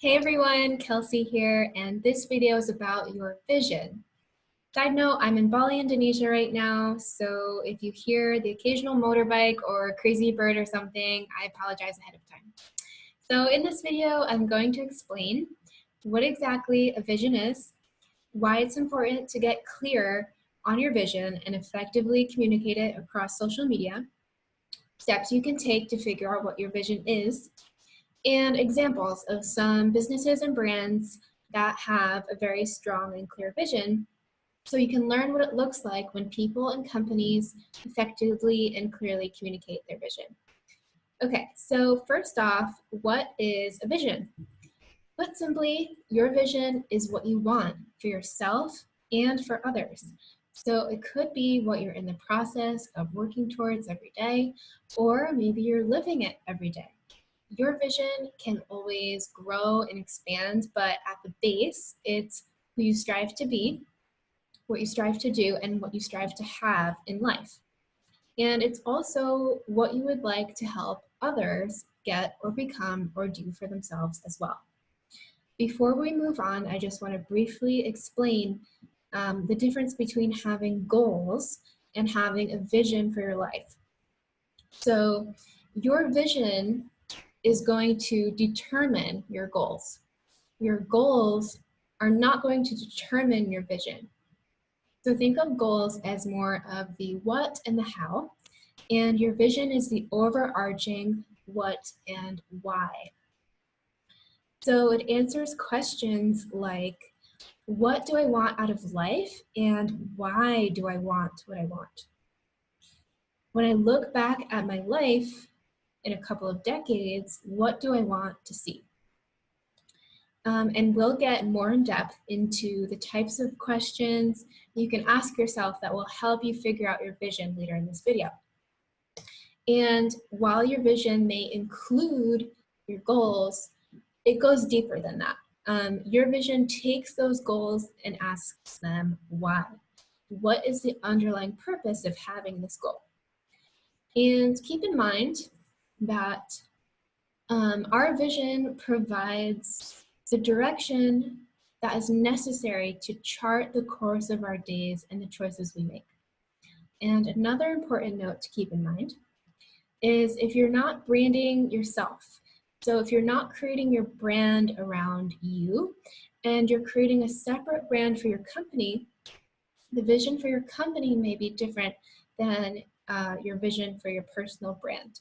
Hey everyone, Kelsey here, and this video is about your vision. Side note, I'm in Bali, Indonesia right now, so if you hear the occasional motorbike or a crazy bird or something, I apologize ahead of time. So in this video, I'm going to explain what exactly a vision is, why it's important to get clear on your vision and effectively communicate it across social media, steps you can take to figure out what your vision is, and examples of some businesses and brands that have a very strong and clear vision so you can learn what it looks like when people and companies effectively and clearly communicate their vision. Okay, so first off, what is a vision? Put simply, your vision is what you want for yourself and for others. So it could be what you're in the process of working towards every day, or maybe you're living it every day. Your vision can always grow and expand, but at the base, it's who you strive to be, what you strive to do, and what you strive to have in life. And it's also what you would like to help others get or become or do for themselves as well. Before we move on, I just want to briefly explain the difference between having goals and having a vision for your life. So your vision is going to determine your goals. Your goals are not going to determine your vision. So think of goals as more of the what and the how, and your vision is the overarching what and why. So it answers questions like, what do I want out of life, and why do I want what I want? When I look back at my life in a couple of decades, what do I want to see? And we'll get more in depth into the types of questions you can ask yourself that will help you figure out your vision later in this video. And while your vision may include your goals, it goes deeper than that. Your vision takes those goals and asks them why. What is the underlying purpose of having this goal? And keep in mind that our vision provides the direction that is necessary to chart the course of our days and the choices we make. And another important note to keep in mind is if you're not branding yourself, so if you're not creating your brand around you and you're creating a separate brand for your company, the vision for your company may be different than your vision for your personal brand.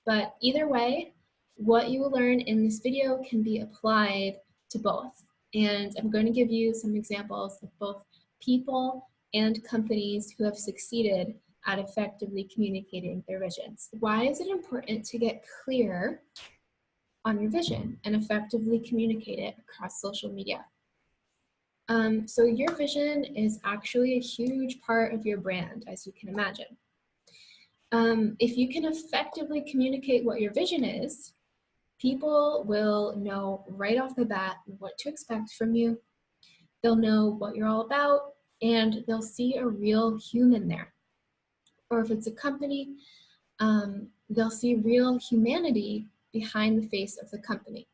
But either way, what you will learn in this video can be applied to both. And I'm going to give you some examples of both people and companies who have succeeded at effectively communicating their visions. Why is it important to get clear on your vision and effectively communicate it across social media? So your vision is actually a huge part of your brand, as you can imagine. If you can effectively communicate what your vision is, people will know right off the bat what to expect from you. They'll know what you're all about, and they'll see a real human there. Or if it's a company, they'll see real humanity behind the face of the company.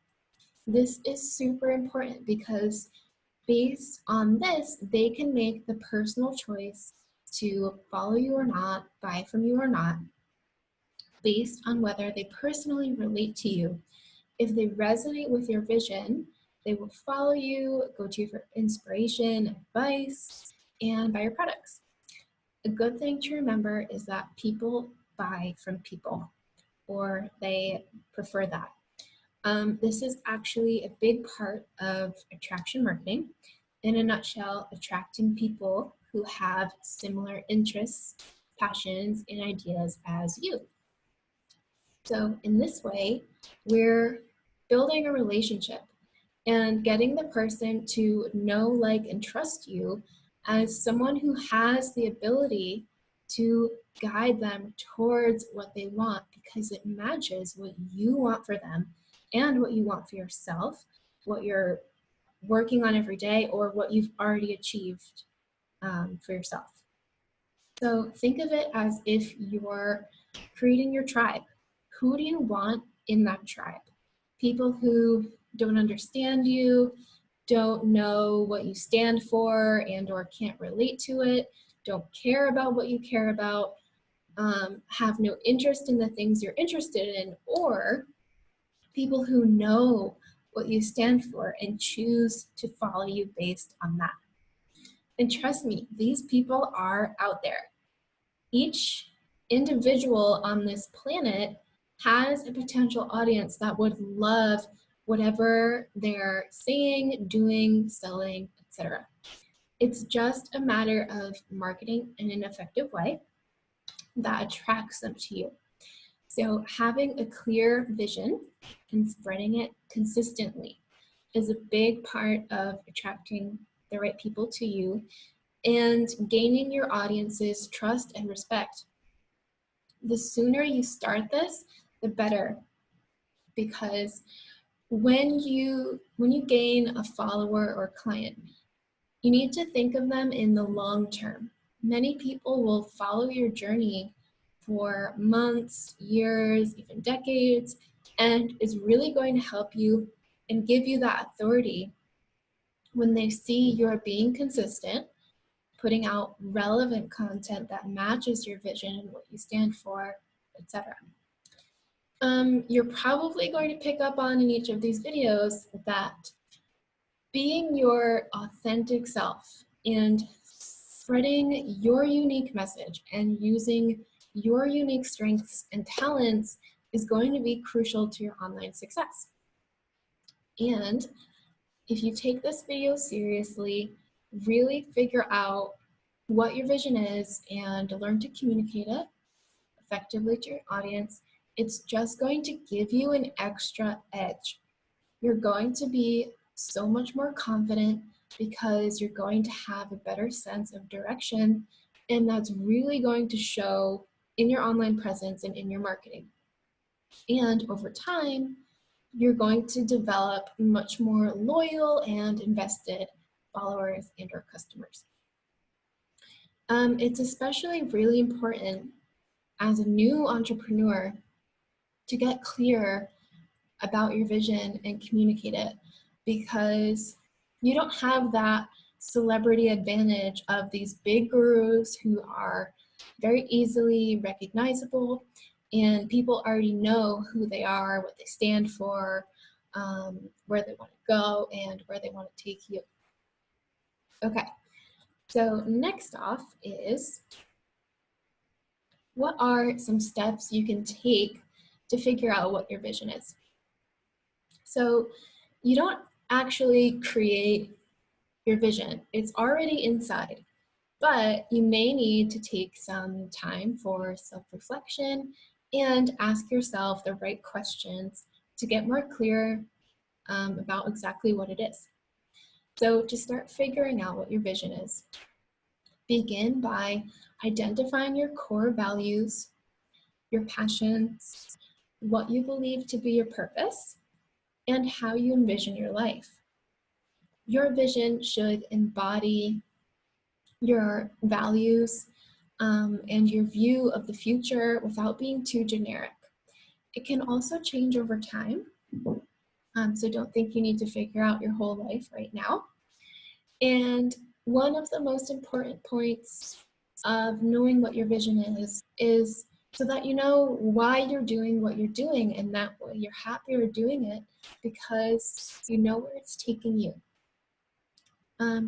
This is super important because based on this, they can make the personal choice to follow you or not, buy from you or not, based on whether they personally relate to you. If they resonate with your vision, they will follow you, go to you for inspiration, advice, and buy your products. A good thing to remember is that people buy from people, or they prefer that. This is actually a big part of attraction marketing. In a nutshell, attracting people who have similar interests, passions, and ideas as you. So in this way, we're building a relationship and getting the person to know, like, and trust you as someone who has the ability to guide them towards what they want because it matches what you want for them and what you want for yourself, what you're working on every day, or what you've already achieved for yourself. So think of it as if you're creating your tribe. Who do you want in that tribe? People who don't understand you, don't know what you stand for and or can't relate to it, don't care about what you care about, have no interest in the things you're interested in, or people who know what you stand for and choose to follow you based on that. And trust me, these people are out there. Each individual on this planet has a potential audience that would love whatever they're saying, doing, selling, etc. It's just a matter of marketing in an effective way that attracts them to you. So having a clear vision and spreading it consistently is a big part of attracting the right people to you and gaining your audience's trust and respect. The sooner you start this, the better, because when you gain a follower or client, you need to think of them in the long term. Many people will follow your journey for months, years, even decades, and is really going to help you and give you that authority when they see you're being consistent, putting out relevant content that matches your vision and what you stand for, etc. You're probably going to pick up on in each of these videos that being your authentic self and spreading your unique message and using your unique strengths and talents is going to be crucial to your online success. And if you take this video seriously, really figure out what your vision is and learn to communicate it effectively to your audience, it's just going to give you an extra edge. You're going to be so much more confident because you're going to have a better sense of direction, and that's really going to show in your online presence and in your marketing. And over time, you're going to develop much more loyal and invested followers and or customers. It's especially really important as a new entrepreneur to get clear about your vision and communicate it, because you don't have that celebrity advantage of these big gurus who are very easily recognizable and people already know who they are, what they stand for, where they want to go, and where they want to take you. Okay, so next off is, what are some steps you can take to figure out what your vision is? So you don't actually create your vision. It's already inside, but you may need to take some time for self-reflection and ask yourself the right questions to get more clear about exactly what it is. So to start figuring out what your vision is, begin by identifying your core values, your passions, what you believe to be your purpose, and how you envision your life. Your vision should embody your values and your view of the future without being too generic. It can also change over time, so don't think you need to figure out your whole life right now. And one of the most important points of knowing what your vision is so that you know why you're doing what you're doing, and that way you're happier doing it because you know where it's taking you.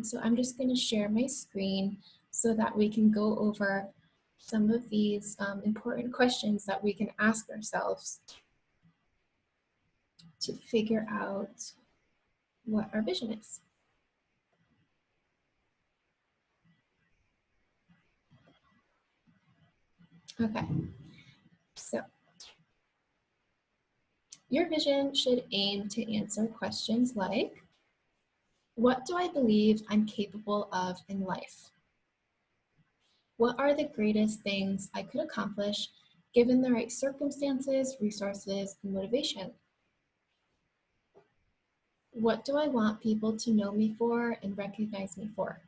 So I'm just going to share my screen so that we can go over some of these important questions that we can ask ourselves to figure out what our vision is. Okay, so your vision should aim to answer questions like, what do I believe I'm capable of in life? What are the greatest things I could accomplish given the right circumstances, resources, and motivation? What do I want people to know me for and recognize me for?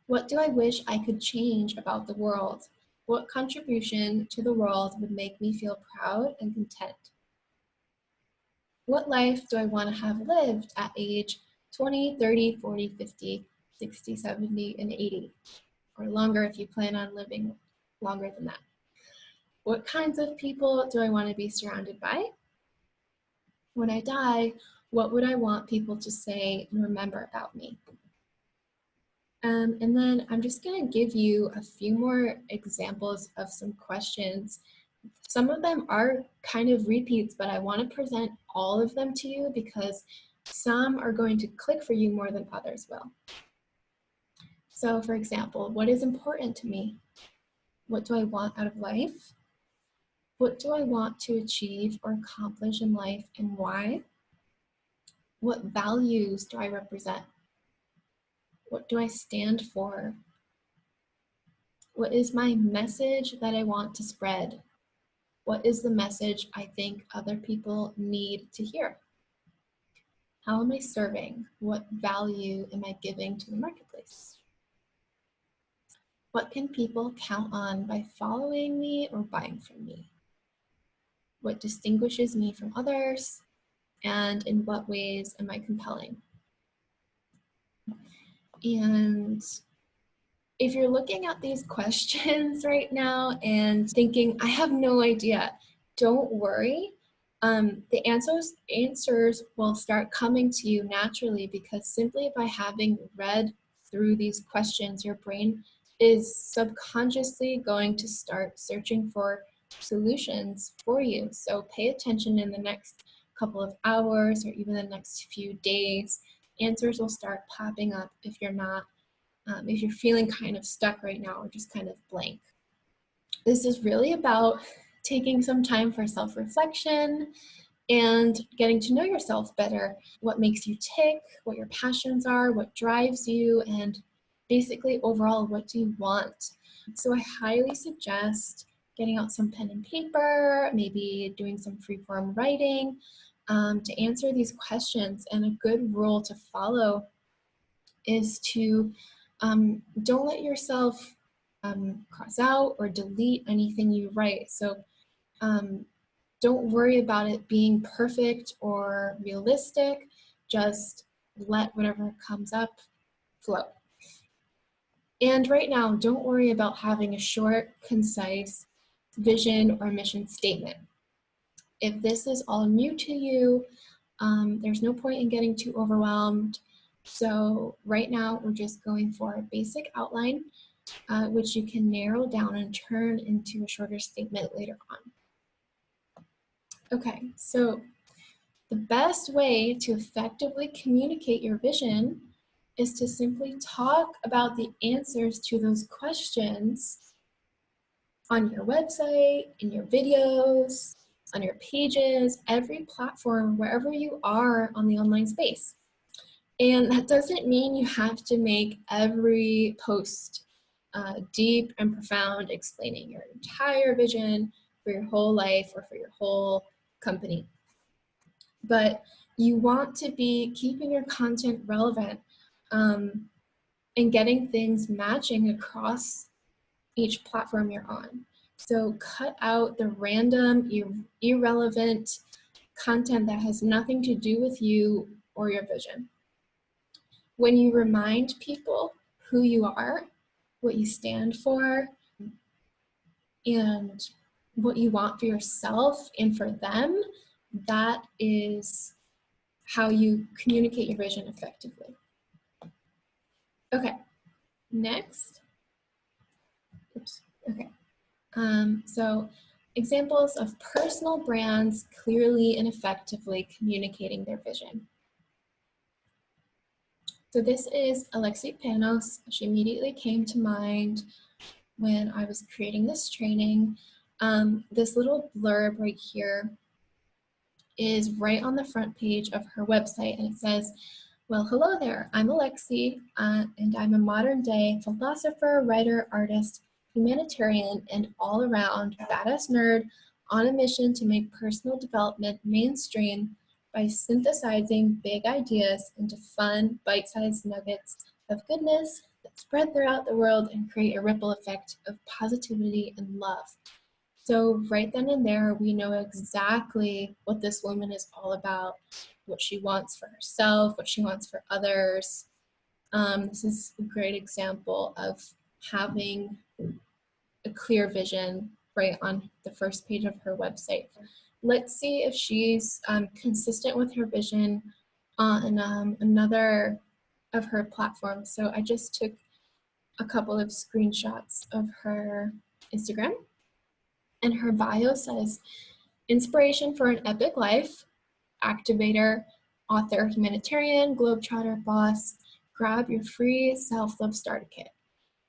What do I wish I could change about the world? What contribution to the world would make me feel proud and content? What life do I want to have lived at age 20, 30, 40, 50, 60, 70, and 80? Or longer if you plan on living longer than that. What kinds of people do I want to be surrounded by? When I die, what would I want people to say and remember about me? And then I'm just going to give you a few more examples of some questions. Some of them are kind of repeats, but I want to present all of them to you because some are going to click for you more than others will. So for example, what is important to me? What do I want out of life? What do I want to achieve or accomplish in life and why? What values do I represent? What do I stand for? What is my message that I want to spread? What is the message I think other people need to hear? How am I serving? What value am I giving to the marketplace? What can people count on by following me or buying from me? What distinguishes me from others? And in what ways am I compelling? And if you're looking at these questions right now and thinking, I have no idea, don't worry. The answers will start coming to you naturally because simply by having read through these questions, your brain is subconsciously going to start searching for solutions for you. So pay attention in the next couple of hours or even the next few days. Answers will start popping up if you're feeling kind of stuck right now or just kind of blank. This is really about taking some time for self-reflection and getting to know yourself better, what makes you tick, what your passions are, what drives you, and basically overall, what do you want? So I highly suggest getting out some pen and paper, maybe doing some free-form writing to answer these questions. And a good rule to follow is to don't let yourself cross out or delete anything you write. So don't worry about it being perfect or realistic. Just let whatever comes up flow. And right now, don't worry about having a short, concise vision or mission statement. If this is all new to you, there's no point in getting too overwhelmed. So right now, we're just going for a basic outline, which you can narrow down and turn into a shorter statement later on. Okay, so the best way to effectively communicate your vision is to simply talk about the answers to those questions on your website, in your videos, on your pages, every platform, wherever you are on the online space. And that doesn't mean you have to make every post deep and profound, explaining your entire vision for your whole life or for your whole company. But you want to be keeping your content relevant and getting things matching across each platform you're on. So cut out the random, irrelevant content that has nothing to do with you or your vision. When you remind people who you are, what you stand for, and what you want for yourself and for them, that is how you communicate your vision effectively. Okay, next. Oops, okay. So examples of personal brands clearly and effectively communicating their vision. So this is Alexi Panos. She immediately came to mind when I was creating this training. This little blurb right here is right on the front page of her website, and it says, well, hello there, I'm Alexi, and I'm a modern day philosopher, writer, artist, humanitarian, and all-around badass nerd on a mission to make personal development mainstream by synthesizing big ideas into fun, bite-sized nuggets of goodness that spread throughout the world and create a ripple effect of positivity and love. So right then and there, we know exactly what this woman is all about, what she wants for herself, what she wants for others. This is a great example of having a clear vision right on the first page of her website. Let's see if she's consistent with her vision on another of her platforms. So I just took a couple of screenshots of her Instagram, and her bio says, inspiration for an epic life, activator, author, humanitarian, globetrotter, boss, grab your free self-love starter kit.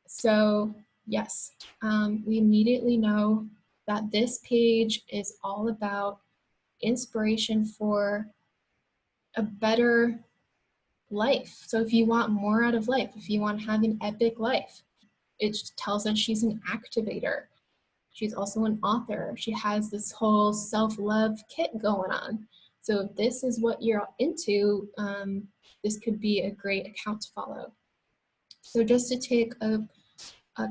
So yes, we immediately know that this page is all about inspiration for a better life. So if you want more out of life, if you want to have an epic life, it tells us she's an activator. She's also an author. She has this whole self-love kit going on. So if this is what you're into, this could be a great account to follow. So just to take a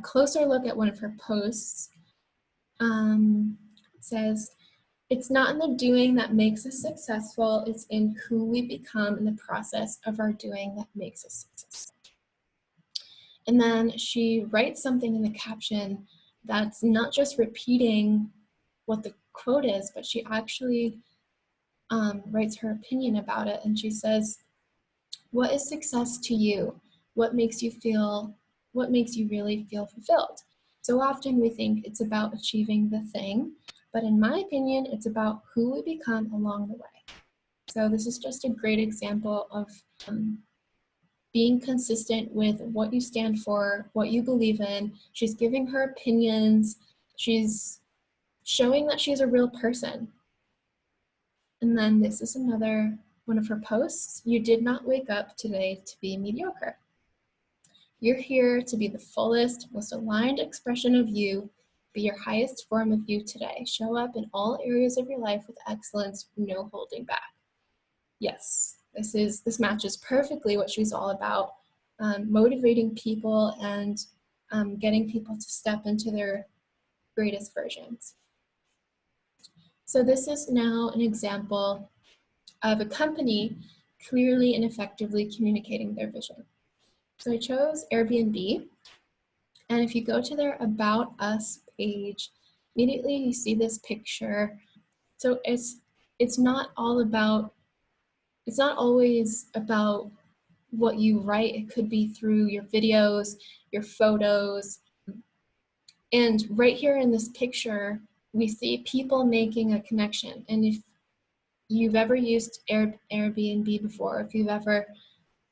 closer look at one of her posts, it says, it's not in the doing that makes us successful, it's in who we become in the process of our doing that makes us successful. And then she writes something in the caption that's not just repeating what the quote is, but she actually writes her opinion about it. And she says, what is success to you? What makes you really feel fulfilled? So often we think it's about achieving the thing, but in my opinion, it's about who we become along the way. So this is just a great example of being consistent with what you stand for, what you believe in. She's giving her opinions. She's showing that she's a real person. And then this is another one of her posts. You did not wake up today to be mediocre. You're here to be the fullest, most aligned expression of you. Be your highest form of you today. Show up in all areas of your life with excellence, no holding back. Yes, this matches perfectly what she's all about, motivating people and getting people to step into their greatest versions. So this is now an example of a company clearly and effectively communicating their vision. So I chose Airbnb, and if you go to their About Us page, immediately you see this picture. So it's not always about what you write. It could be through your videos, your photos. And right here in this picture, we see people making a connection. And if you've ever used Airbnb before, if you've ever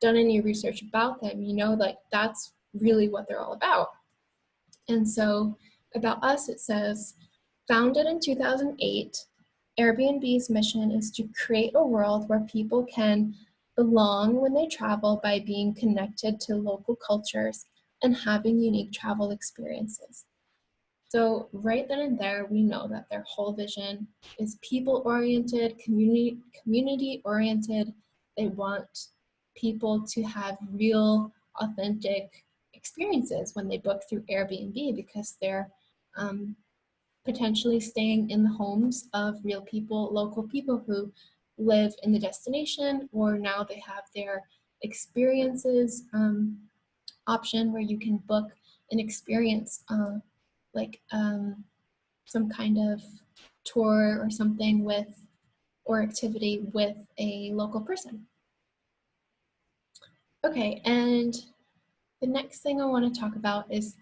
done any research about them, you know like that's really what they're all about. And so About Us, it says, founded in 2008, Airbnb's mission is to create a world where people can belong when they travel by being connected to local cultures and having unique travel experiences. So right then and there, we know that their whole vision is people-oriented, community-oriented. They want people to have real, authentic experiences when they book through Airbnb, because they're potentially staying in the homes of real people, local people who live in the destination, or now they have their experiences option where you can book an experience like some kind of tour or something or activity with a local person. Okay, and the next thing I want to talk about is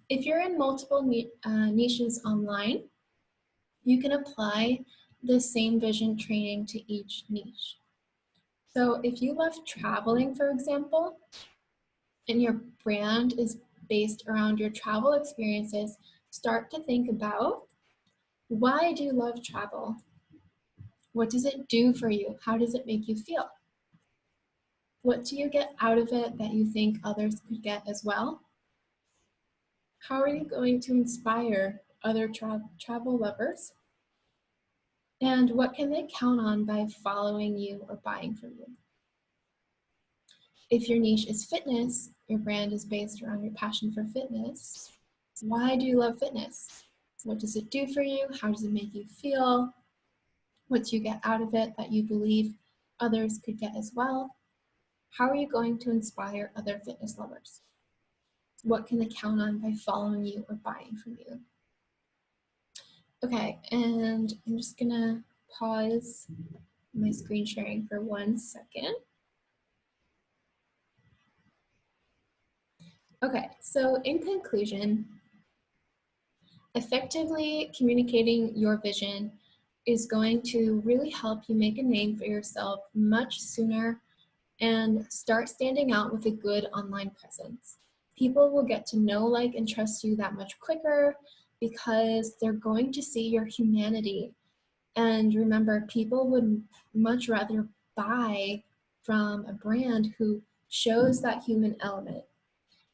if you're in multiple niches online, you can apply the same vision training to each niche. So if you love traveling, for example, and your brand is based around your travel experiences, start to think about, why do you love travel? What does it do for you? How does it make you feel? What do you get out of it that you think others could get as well? How are you going to inspire other travel lovers? And what can they count on by following you or buying from you? If your niche is fitness, your brand is based around your passion for fitness. Why do you love fitness? What does it do for you? How does it make you feel? What do you get out of it that you believe others could get as well? How are you going to inspire other fitness lovers? What can they count on by following you or buying from you? Okay, and I'm just gonna pause my screen sharing for 1 second. Okay, so in conclusion, effectively communicating your vision is going to really help you make a name for yourself much sooner and start standing out with a good online presence. People will get to know, like, and trust you that much quicker because they're going to see your humanity. And remember, people would much rather buy from a brand who shows that human element.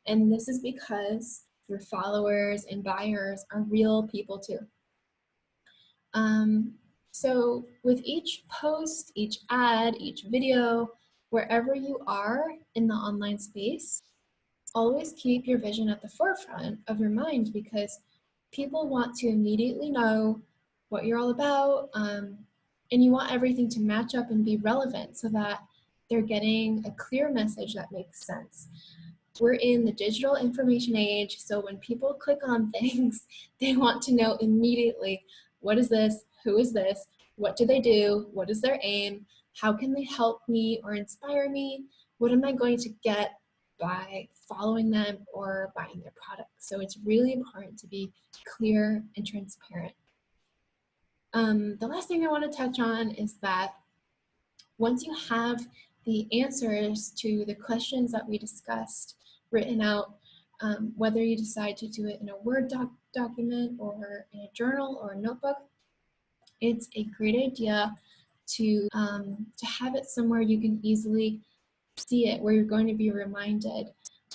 And this is because your followers and buyers are real people too. So with each post, each ad, each video, wherever you are in the online space, always keep your vision at the forefront of your mind because people want to immediately know what you're all about, and you want everything to match up and be relevant so that they're getting a clear message that makes sense. We're in the digital information age, so when people click on things, they want to know immediately, what is this? Who is this? What do they do? What is their aim? How can they help me or inspire me? What am I going to get by following them or buying their product? So it's really important to be clear and transparent. The last thing I want to touch on is that once you have the answers to the questions that we discussed written out, whether you decide to do it in a Word document or in a journal or a notebook, it's a great idea to have it somewhere you can easily see it, where you're going to be reminded.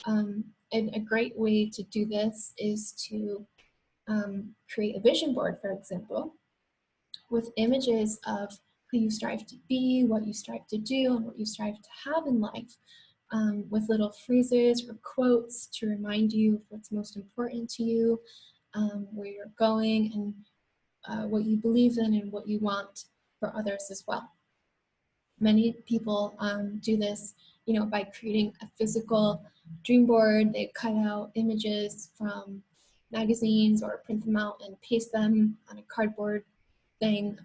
And a great way to do this is to create a vision board, for example, with images of who you strive to be, what you strive to do, and what you strive to have in life, with little phrases or quotes to remind you of what's most important to you, where you're going, and what you believe in and what you want for others as well. Many people do this, by creating a physical dream board. They cut out images from magazines or print them out and paste them on a cardboard thing,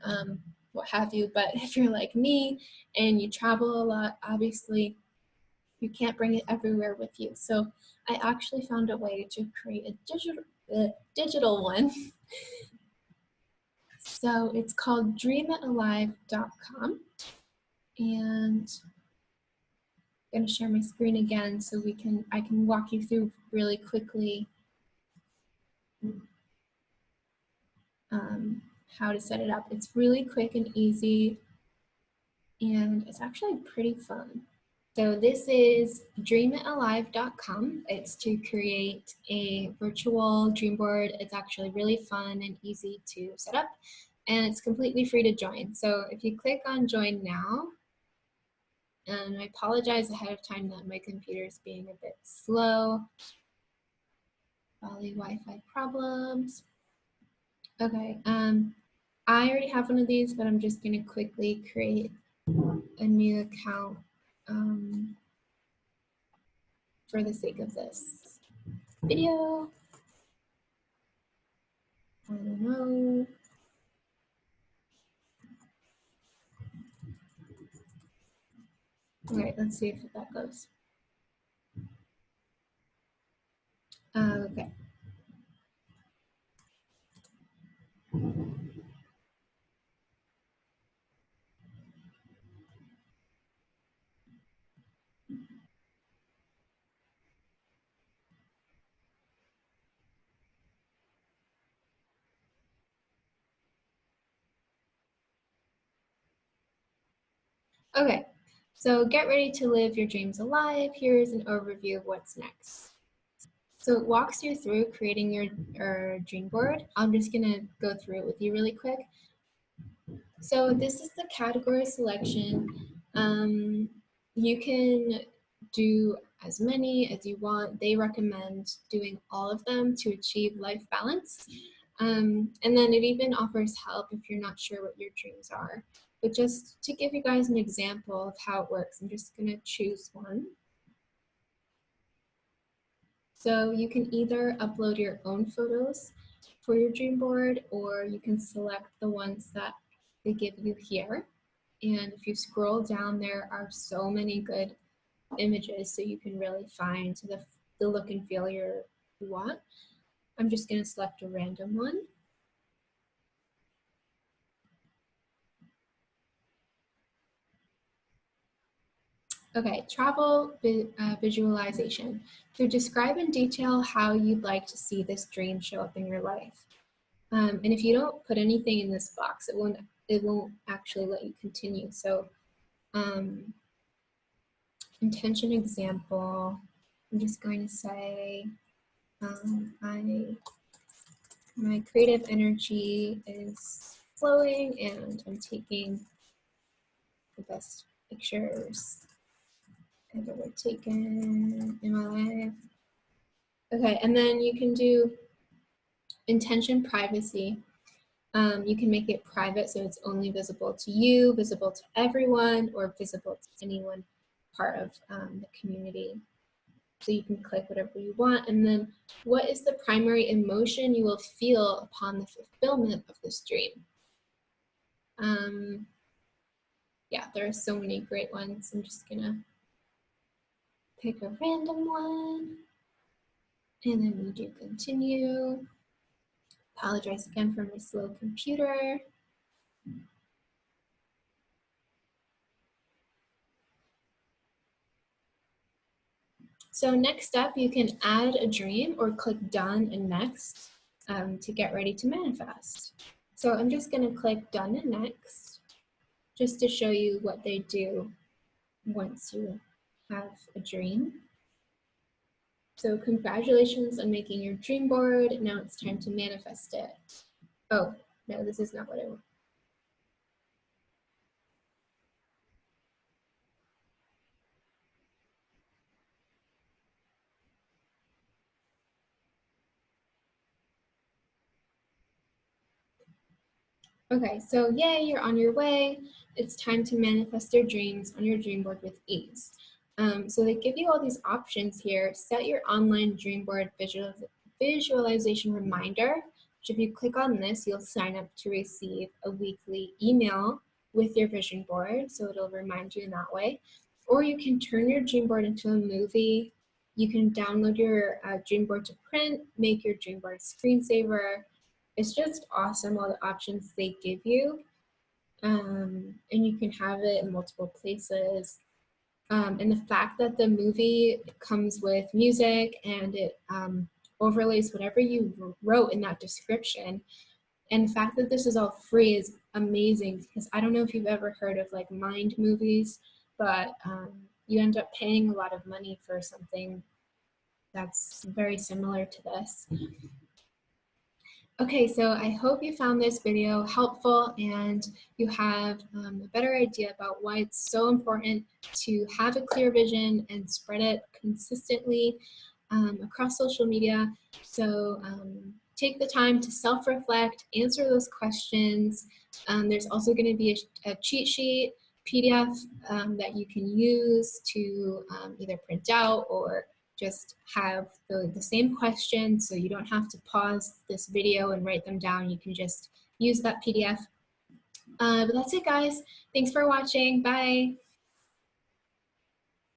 what have you. But if you're like me and you travel a lot, obviously you can't bring it everywhere with you. So I actually found a way to create a digital one. So it's called dreamitalive.com, and I'm going to share my screen again so I can walk you through really quickly how to set it up. It's really quick and easy, and it's actually pretty fun. So this is dreamitalive.com. It's to create a virtual dream board. It's actually really fun and easy to set up, and it's completely free to join. So if you click on join now, and I apologize ahead of time that my computer is being a bit slow. Probably Wi-Fi problems. Okay, I already have one of these, but I'm just gonna quickly create a new account for the sake of this video. I don't know. All right, let's see if that goes. Okay. Okay, so get ready to live your dreams alive. Here's an overview of what's next. So it walks you through creating your dream board. I'm just gonna go through it with you really quick. So this is the category selection. You can do as many as you want. They recommend doing all of them to achieve life balance. And then it even offers help if you're not sure what your dreams are. But just to give you guys an example of how it works, I'm just gonna choose one. So you can either upload your own photos for your dream board, or you can select the ones that they give you here. And if you scroll down, there are so many good images, so you can really find the look and feel you want. I'm just gonna select a random one. Okay, travel visualization. So describe in detail how you'd like to see this dream show up in your life. And if you don't put anything in this box, it won't actually let you continue. So intention example, I'm just going to say my creative energy is flowing and I'm taking the best pictures I've ever taken in my life. Okay, and then you can do intention privacy. You can make it private so it's only visible to you, visible to everyone, or visible to anyone part of the community. So you can click whatever you want. And then what is the primary emotion you will feel upon the fulfillment of this dream? Yeah, there are so many great ones. I'm just gonna pick a random one. And then we do continue. Apologize again for my slow computer. So next up, you can add a dream or click done and next to get ready to manifest. So I'm just gonna click done and next just to show you what they do once you have a dream. So congratulations on making your dream board. Now it's time to manifest it. Oh, no, this is not what I want. Okay, so yay, you're on your way. It's time to manifest your dreams on your dream board with ease. So they give you all these options here. Set your online dream board visualization reminder. Which if you click on this, you'll sign up to receive a weekly email with your vision board. So it'll remind you in that way. Or you can turn your dream board into a movie. You can download your dream board to print, make your dream board screensaver. It's just awesome, all the options they give you. And you can have it in multiple places. And the fact that the movie comes with music and it overlays whatever you wrote in that description. And the fact that this is all free is amazing, because I don't know if you've ever heard of like Mind movies, but you end up paying a lot of money for something that's very similar to this. Okay, so I hope you found this video helpful and you have a better idea about why it's so important to have a clear vision and spread it consistently across social media. So take the time to self-reflect, answer those questions. There's also going to be a cheat sheet, PDF that you can use to either print out or just have the same questions, so you don't have to pause this video and write them down. You can just use that PDF. But that's it, guys. Thanks for watching. Bye.